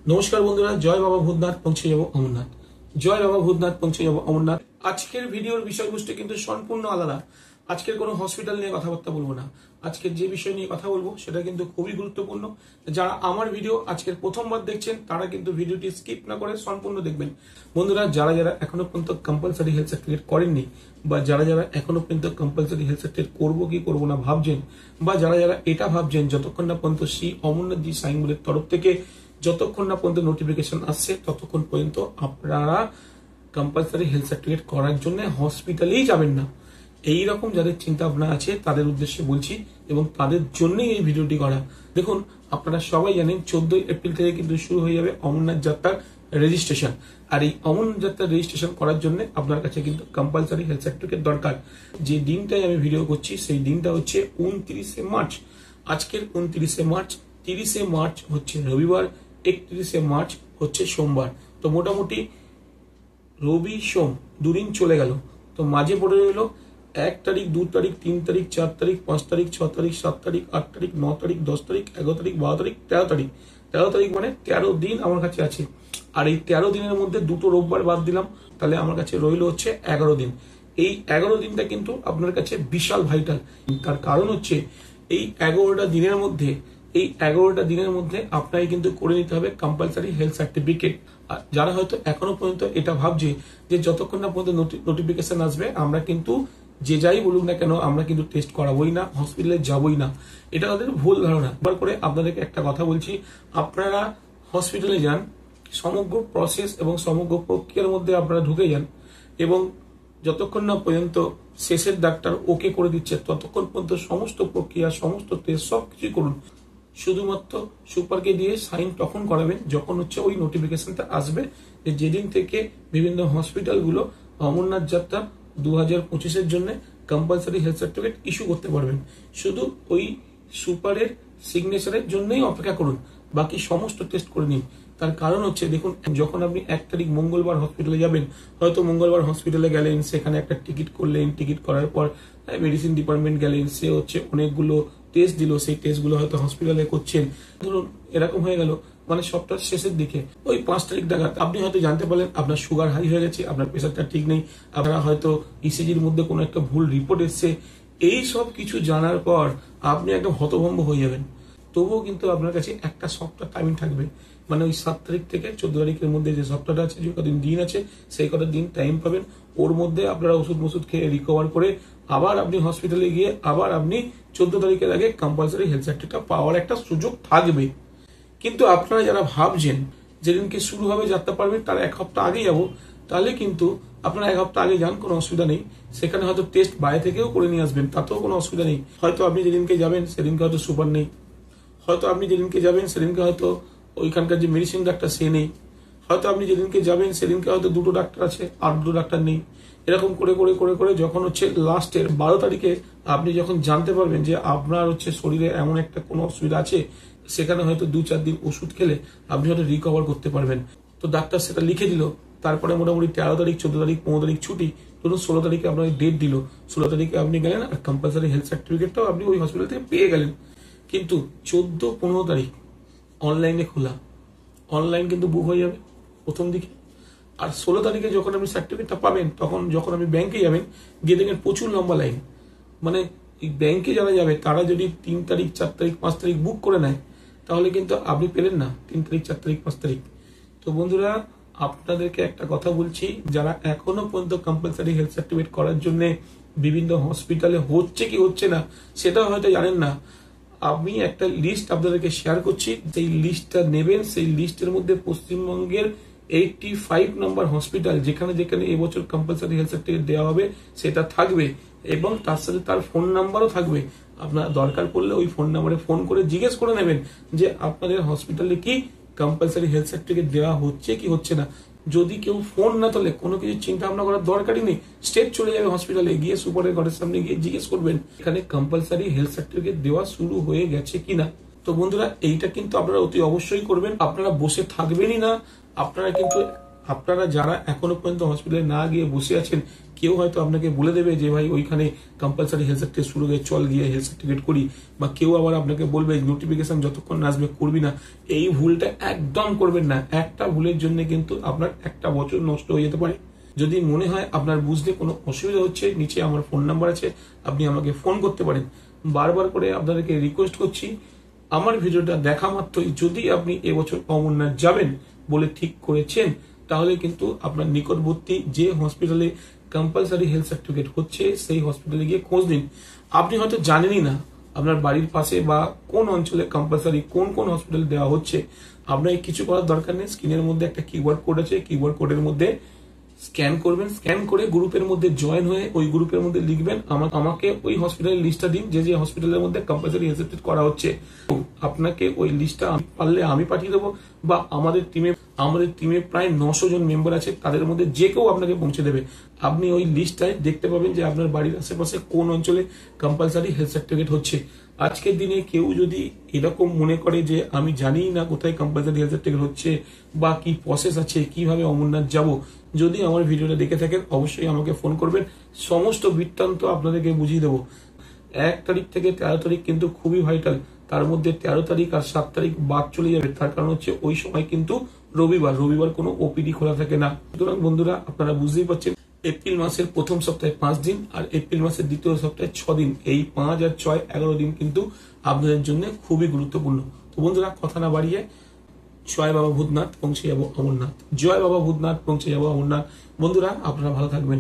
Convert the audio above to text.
নমস্কার বন্ধুরা, জয় বাবা ভূতনাথ, পৌঁছে যাব অমরনাথ। জয় বাবা ভূতনাথ, পৌঁছে যাব অমরনাথ। আজকের ভিডিওর বিষয়বস্তু কিন্তু সম্পূর্ণ আলাদা। আজকের কোনো হসপিটাল নিয়ে কথাবার্তা বলবো না। আজকের যে বিষয় নিয়ে কথা বলবো সেটা কিন্তু খুবই গুরুত্বপূর্ণ। যারা আমার ভিডিও আজকের প্রথমবার দেখছেন তারা কিন্তু ভিডিওটি স্কিপ না করে সম্পূর্ণ দেখবেন। বন্ধুরা, যারা যারা এখনো পর্যন্ত কম্পালসারি হেলথ সার্টিফিকেট করেননি, বা যারা যারা এখনো পর্যন্ত কম্পালসারি হেলথ সার্টিফিকেট করবো কি করবো না ভাবছেন, বা যারা যারা এটা ভাবছেন যতক্ষণ না পর্যন্ত শ্রী অমরনাথজি সাইন বোর্ডের তরফ থেকে যতক্ষণ না পর্যন্ত নোটিফিকেশন আসছে ততক্ষণ পর্যন্ত আপনারা কম্পালসারি হেলথ সার্টিফিকেট করার জন্য হসপিটালেই যাবেন না। এই রকম যাদের চিন্তা ভাবনা আছে তাদের উদ্দেশ্যে বলছি এবং তাদের জন্যই এই ভিডিওটি করা। দেখুন, আপনারা সবাই জানেন 14 এপ্রিল থেকে কিন্তু শুরু হয়ে যাবে অমরনাথ যাত্রার রেজিস্ট্রেশন। আর এই অমরনাথ যাত্রার রেজিস্ট্রেশন করার জন্য আপনার কাছে কিন্তু কম্পালসারি হেলথ সার্টিফিকেট দরকার। যে দিনটাই আমি ভিডিও করছি সেই দিনটা হচ্ছে 29শে মার্চ। আজকের 29শে মার্চ, 30শে মার্চ হচ্ছে রবিবার, 31শে মার্চ হচ্ছে সোমবার। তো মোটামুটি রবি সোম দুদিন চলে গেল। তো মাঝে পড়ে রইল 1 তারিখ, 2 তারিখ, 3 তারিখ, 4 তারিখ, 5 তারিখ, 6 তারিখ, 7 তারিখ, 8 তারিখ, 9 তারিখ, 10 তারিখ, 11 তারিখ, 12 তারিখ, 13 তারিখ। 13 তারিখ মানে 13 দিন আমার কাছে আছে। আর এই 13 দিনের মধ্যে দুটো রোববার বাদ দিলাম, তাহলে আমার কাছে রইল হচ্ছে 11 দিন। এই 11 দিনটা কিন্তু আপনার কাছে বিশাল ভাইটাল। তার কারণ হচ্ছে এই 11টা দিনের মধ্যে আপনাকে কিন্তু করে নিতে হবে কম্পালসারি হেলথ সার্টিফিকেট। যারা হয়তো এখনো পর্যন্ত এটা ভাবছে যে যতক্ষণ না পর্যন্ত নোটিফিকেশন আসবে আমরা কিন্তু যে যাই বলুক না কেন আমরা কিন্তু টেস্ট করাবোই না, হসপিটালে যাবোই না, এটা তাদের ভুল ধারণা। একবার করে আপনাদেরকে একটা কথা বলছি, আপনারা হসপিটালে যান, সমগ্র প্রসেস এবং সমগ্র প্রক্রিয়ার মধ্যে আপনারা ঢুকে যান এবং যতক্ষণ না পর্যন্ত শেষের ডাক্তার ওকে করে দিচ্ছে ততক্ষণ পর্যন্ত সমস্ত প্রক্রিয়া, সমস্ত টেস্ট সবকিছু করুন। শুধুমাত্র সুপারকে দিয়ে সাইন তখন করাবেন যখন হচ্ছে ওই নোটিফিকেশনটা আসবে যে যেদিন থেকে বিভিন্ন হসপিটালগুলো অমরনাথ যাত্রা 2025-এর জন্য কম্পালসারি হেলথ সার্টিফিকেট ইস্যু করতে পারবেন। শুধু ওই সুপারের সিগনেচারের জন্যই অপেক্ষা করুন, বাকি সমস্ত টেস্ট করে নিন। তার কারণ হচ্ছে দেখুন, যখন আপনি 1 তারিখ মঙ্গলবার হসপিটালে যাবেন, হয়তো মঙ্গলবার হসপিটালে গেলেন, সেখানে একটা টিকিট করলেন, টিকিট করার পর মেডিসিন ডিপার্টমেন্ট গেলেন, সে হচ্ছে অনেকগুলো টেস্ট দিল, সেই টেস্টগুলো হয়তো হসপিটালে করছেন। ধরুন এরকম হয়ে গেল, মানে সপ্তাহ শেষের দিকে ওই 5 তারিখ নাগাদ আপনি হয়তো জানতে পারলেন আপনার সুগার হাই হয়ে গেছে, আপনার প্রেশারটা ঠিক নেই, আপনারা হয়তো ইসিজির মধ্যে কোনো একটা ভুল রিপোর্ট এসছে। এই সব কিছু জানার পর আপনি একদম হতভম্ব হয়ে যাবেন। তবুও কিন্তু আপনার কাছে একটা সপ্তাহ টাইম থাকবে, মানে ওই 7 তারিখ থেকে 14 তারিখের মধ্যে যে সপ্তাহটা আছে, যে কদিন দিন আছে, সেই কটা দিন টাইম পাবেন। ওর মধ্যে আপনারা ওষুধ খেয়ে রিকভার করে আবার আপনি হসপিটালে গিয়ে আবার আপনি 14 তারিখের আগে কম্পালসারি হেলথ সার্টিফিকেট পাওয়ার একটা সুযোগ থাকবে। কিন্তু আপনারা যারা ভাবছেন যেদিনকে শুরু হবে যাত্রা পারবেন তার 1 সপ্তাহ আগে যাবো, তাহলে কিন্তু আপনারা 1 সপ্তাহ আগে যান, কোনো অসুবিধা নেই। সেখানে হয়তো টেস্ট বাইরে থেকেও করে নিয়ে আসবেন, তাতেও কোনো অসুবিধা নেই। হয়তো আপনি যেদিনকে যাবেন সেদিনকে হয়তো সুপার নেই, হয়তো আপনি যেদিনকে যাবেন সেদিনকে হয়তো ওইখানকার যে মেডিসিন ডাক্তার সে নেই, হয়তো আপনি যেদিনকে যাবেন সেদিনকে হয়তো 2টো ডাক্তার আছে আর 2টো ডাক্তার নেই। এরকম করে করে করে করে যখন হচ্ছে লাস্টের 12 তারিখে আপনি যখন জানতে পারবেন যে আপনার হচ্ছে শরীরে এমন একটা কোনো অসুবিধা আছে, সেখানে হয়তো 2-4 দিন ওষুধ খেলে আপনি হয়তো রিকভার করতে পারবেন। তো ডাক্তার সেটা লিখে দিল, তারপরে মোটামুটি 13 তারিখ, 14 তারিখ, 15 তারিখ ছুটি, ধরুন 16 তারিখে আপনার ডেট দিল, 16 তারিখে আপনি গেলেন আর কম্পালসারি হেলথ সার্টিফিকেটটাও আপনি ওই হসপিটাল থেকে পেয়ে গেলেন। কিন্তু 14-15 তারিখ অনলাইনে খোলা, অনলাইন কিন্তু বুক হয়ে যাবে প্রথম দিকে। আর 16 তারিখে যখন আপনি সার্টিফিকেটটা পাবেন, তখন যখন আপনি ব্যাংকে যাবেন, গিয়ে দেখেন প্রচুর লম্বা লাইন। মানে এই ব্যাংকে যারা যাবে তারা যদি 3 তারিখ, 4 তারিখ, 5 তারিখ বুক করে নেয়, তাহলে কিন্তু আপনি পেলেন না 3 তারিখ, 4 তারিখ, 5 তারিখ। তো বন্ধুরা, আপনাদেরকে একটা কথা বলছি, যারা এখনো পর্যন্ত কম্পালসারি হেলথ সার্টিফিকেট করার জন্য বিভিন্ন হসপিটালে হচ্ছে কি হচ্ছে না সেটা হয়তো জানেন না, আমি একটা লিস্ট আপনাদেরকে শেয়ার করছি। সেই লিস্টটা নেবেন, সেই লিস্টের মধ্যে পশ্চিমবঙ্গের 85 নম্বর হসপিটাল যেখানে যেখানে এবছর কম্পালসারি হেলথ সার্টিফিকেট দেওয়া হবে সেটা থাকবে, এবং তার সাথে তার ফোন নাম্বারও থাকবে। আপনার দরকার পড়লে ওই ফোন নাম্বারে ফোন করে জিজ্ঞেস করে নেবেন যে আপনাদের হসপিটালে কি কম্পালসারি হেলথ সার্টিফিকেট দেওয়া হচ্ছে কি হচ্ছে না। যদি কেউ ফোন না তোলে, কোনো কিছু চিন্তা ভাবনা করার দরকারই নেই, স্টেট চলে যাবে হসপিটালে, গিয়ে সুপারের ঘরের সামনে গিয়ে জিজ্ঞেস করবেন এখানে কম্পালসারি হেলথ সার্টিফিকেট দেওয়া শুরু হয়ে গেছে কিনা। তো বন্ধুরা, এইটা কিন্তু আপনারা অতি অবশ্যই করবেন। আপনারা বসে থাকবেনই না, আপনারা কিন্তু আপনারা যারা এখনো পর্যন্ত হসপিটালে না গিয়ে বসে আছেন, কেউ হয়তো আপনাকে বলে দেবে যে ভাই ওইখানে কম্পালসারি হেলথ টেস্ট শুরু হয়ে চল গিয়ে হেলথ সার্টিফিকেট করি, বা কেউ আবার আপনাকে বলবে নোটিফিকেশন যতক্ষণ না আসবে করবি না। এই ভুলটা একদম করবেন না। একটা ভুলের জন্য কিন্তু আপনার একটা বছর নষ্ট হয়ে যেতে পারে। যদি মনে হয় আপনার বুঝতে কোনো অসুবিধা হচ্ছে, নিচে আমার ফোন নাম্বার আছে, আপনি আমাকে ফোন করতে পারেন। বারবার করে আপনাদেরকে রিকোয়েস্ট করছি, আমার ভিডিওটা দেখা মাত্রই যদি আপনি এবছর অমরনাথ যাবেন বলে ঠিক করেছেন, তাহলে কিন্তু আপনার নিকটবর্তী যে হসপিটালে কম্পালসারি হেলথ সার্টিফিকেট হচ্ছে সেই হসপিটালে গিয়ে খোঁজ নিন। আপনি হয়তো জানেনই না আপনার বাড়ির পাশে বা কোন অঞ্চলে কম্পালসারি কোন কোন হসপিটাল দেওয়া হচ্ছে। আপনার কিছু করার দরকার নেই। স্ক্রিনের মধ্যে একটা কিউআর কোড আছে, কিউআর কোডের মধ্যে স্ক্যান করবেন, স্ক্যান করে গ্রুপের মধ্যে জয়েন হয়ে ওই গ্রুপের মধ্যে লিখবেন আমাকে ওই হসপিটালের লিস্টটা দিন যে যে হসপিটালের মধ্যে কম্পালসারি হেলথ সার্টিফিকেট করা হচ্ছে। আপনাকে ওই লিস্টটা পারলে আমি পাঠিয়ে দেবো, বা আমাদের টিমে প্রায় 900 জন মেম্বার আছে, তাদের মধ্যে যে কেউ আপনাকে পৌঁছে দেবে। আপনি ওই লিস্টটায় দেখতে পাবেন যে আপনার বাড়ির আশেপাশে কোন অঞ্চলে কম্পালসারি হেলথ সার্টিফিকেট হচ্ছে। আজকের দিনে কেউ যদি এরকম মনে করে যে আমি জানি না কোথায় কম্পালসারি হেলথ সার্টিফিকেট হচ্ছে বা কি প্রসেস আছে, কিভাবে অমরনাথ যাব, যদি আমার ভিডিওটা দেখে থাকেন অবশ্যই আমাকে ফোন করবেন, সমস্ত বৃত্তান্ত আপনাদেরকে বুঝিয়ে দেবো। 1 তারিখ থেকে 13 তারিখ কিন্তু খুবই ভাইটাল। তার মধ্যে 13 তারিখ আর 7 তারিখ বাদ চলে যাবে, তার কারণ হচ্ছে ওই সময় কিন্তু রবিবার কোনো ওপিডি খোলা থাকে না। সুতরাং বন্ধুরা, আপনারা বুঝতেই পারছেন, এপ্রিল মাসের প্রথম সপ্তাহে 5 দিন আর এপ্রিল মাসের দ্বিতীয় সপ্তাহে 6 দিন, এই 5 আর 6 11 দিন কিন্তু আপনাদের জন্য খুবই গুরুত্বপূর্ণ। তো বন্ধুরা, কথা না বাড়িয়ে জয় বাবা ভূতনাথ, পৌঁছে যাবো অমরনাথ। জয় বাবা ভূতনাথ, পৌঁছে যাবো অমরনাথ। বন্ধুরা, আপনারা ভালো থাকবেন।